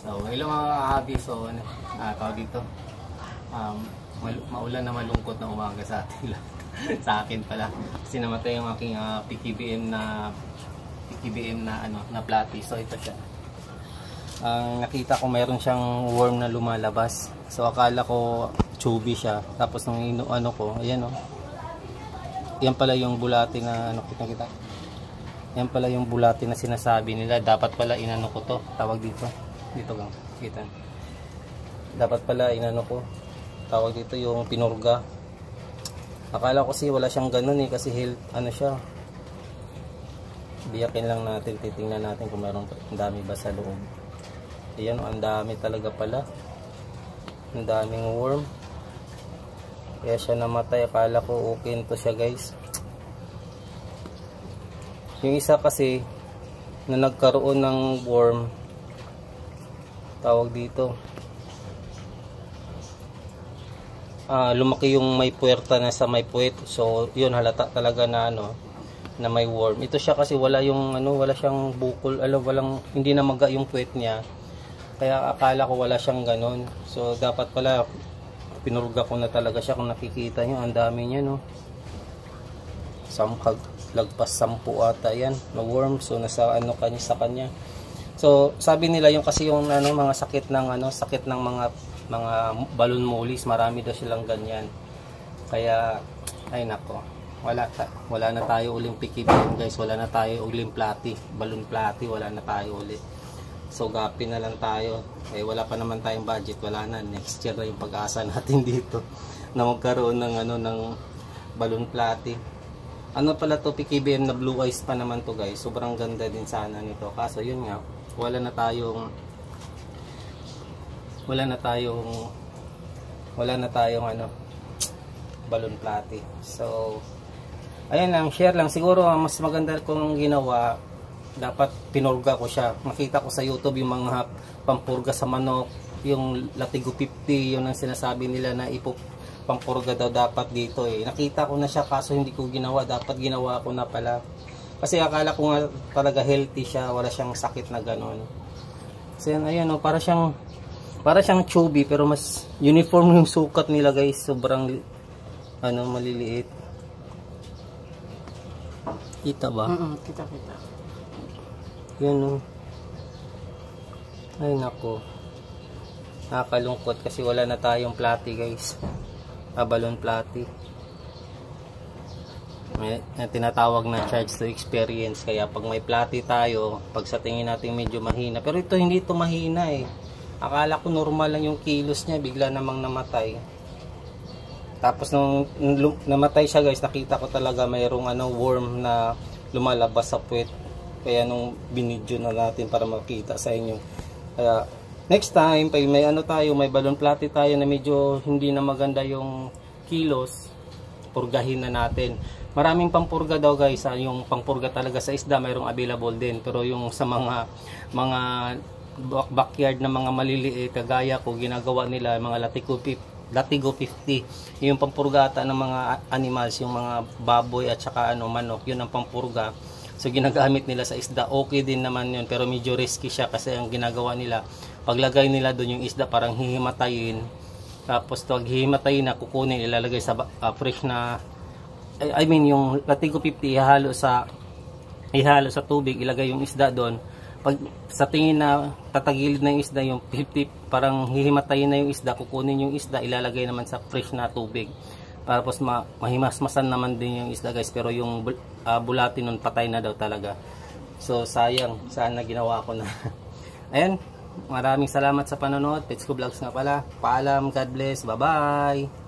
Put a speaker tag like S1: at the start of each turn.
S1: So, hello mga hobby. So, tawag dito. Maulan na malungkot na umaga sa atin lahat. Sa akin pala. Kasi namatay yung aking PKBM na platy. So, ito siya. Nakita ko mayroon siyang worm na lumalabas. So, akala ko chubby siya. Tapos nung ayan o. Yan pala yung bulati na kita. Yan pala yung bulati na sinasabi nila. Dapat pala inano ko to. Tawag dito. Dito lang. Kita. Dapat pala ko. Tawag dito yung pinurga. Akala ko kasi wala siyang ganun eh. Kasi siya. Biyakin lang natin. Titingnan natin kung mayroong dami ba sa loob. Ayan, ang dami talaga pala. Ang daming worm. Kaya siya namatay. Akala ko okay to siya guys. Yung isa kasi na nagkaroon ng worm, tawag dito, lumaki yung may puwerta na sa may puwet. So yun, halata talaga na na may worm. Ito siya kasi wala yung wala siyang bukol, hindi na maga yung puwet niya. Kaya akala ko wala siyang ganun. So dapat pala pinurga ko na talaga siya. Kung nakikita nyo, ang dami niya lagpas 10 ata yan na worm. So nasa sa kanya. So sabi nila yung kasi yung mga sakit ng mga balon molis, marami daw silang ganyan. Kaya ay nako, wala na tayo uling PKBM guys, wala na tayo uling platy, balon platy, wala na tayo ulit. So gapi na lang tayo. Wala pa naman tayong budget, wala na, next year na yung pag-asa natin dito na magkaroon ng balon platy. Pala to, PKBM na blue eyes pa naman to guys. Sobrang ganda din sana nito. Kaso yun nga, wala na tayong balon platy. So ayan lang, share lang. Siguro mas maganda kung ginawa, dapat pinurga ko siya. Makita ko sa YouTube yung mga pampurga sa manok, yung Latigo 50, yun ang sinasabi nila na pampurga daw dapat dito eh. Nakita ko na siya kaso hindi ko ginawa. Dapat ginawa ko na pala. Kasi akala ko nga talaga healthy siya. Wala siyang sakit na gano'n. So ayan para siyang chubby pero mas uniform yung sukat nila guys. Sobrang maliliit. Kita ba?
S2: Kita.
S1: Yan Ay nako. Nakakalungkot kasi wala na tayong platy guys. Balon platy. May tinatawag na charge to experience. Kaya pag may platy tayo, pag sa tingin natin medyo mahina, pero ito hindi ito mahina eh. Akala ko normal lang yung kilos niya, bigla namang namatay. Tapos nung namatay siya guys, nakita ko talaga mayroong worm na lumalabas sa puwet. Kaya nung binidyo na natin para makita sa inyo. Kaya next time, pag may may balon platy tayo na medyo hindi na maganda yung kilos, purgahin na natin. Maraming pampurga daw guys, yung pampurga talaga sa isda mayroong available din. Pero yung sa mga backyard na mga maliliit, kagaya ko, ginagawa nila mga Latigo 50. Yung pampurgata ng mga animals, yung mga baboy at saka manok, yun ang pampurga. So ginagamit nila sa isda, okay din naman yun, pero medyo risky siya kasi ang ginagawa nila, paglagay nila doon yung isda parang hihimatayin. Tapos pag hihimatayin na, kukunin, ilalagay sa fresh na, yung Latigo 50, ihalo sa tubig, ilagay yung isda doon. Pag sa tingin na tatagilid na yung isda, yung 50, parang hihimatayin na yung isda, kukunin yung isda, ilalagay naman sa fresh na tubig. Tapos mahimasmasan naman din yung isda guys, pero yung bulati nun patay na daw talaga. So sayang, sana ginawa ko na. Ayan, maraming salamat sa panonood. Pets Ko Vlogs nga pala. Paalam, God bless, bye bye.